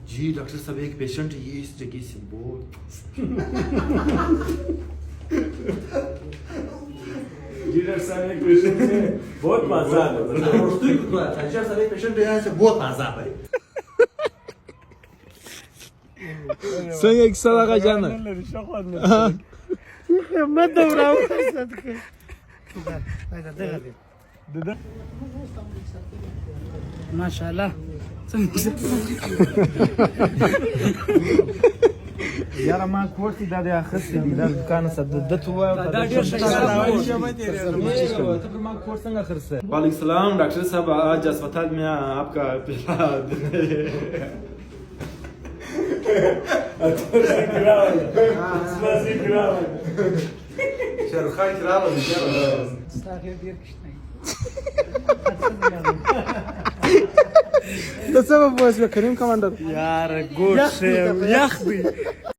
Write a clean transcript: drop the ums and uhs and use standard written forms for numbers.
जी डॉक्टर साहब एक पेशेंट ये इस जगह से बहुत जी डॉक्टर साहब एक पेशेंट है बहुत मजा आ रहा है डॉक्टर साहब एक पेशेंट यहाँ से बहुत मजा आ रहा है څنګه کیسه دغه جانه مده براو ماشاءالله یاره ما کوټی دا د اخستې دي دا دکان څه د تو دا ډیر ښه ته ما کوټ څنګه خرڅه वालेकुम सलाम डॉक्टर साहब आज अस्पताल में आपका पहला दिन है शाहरुख खान किराम ساغر ډیر کښنه ته څه په پوس کریم کمانډر یار ګوښه یخ دی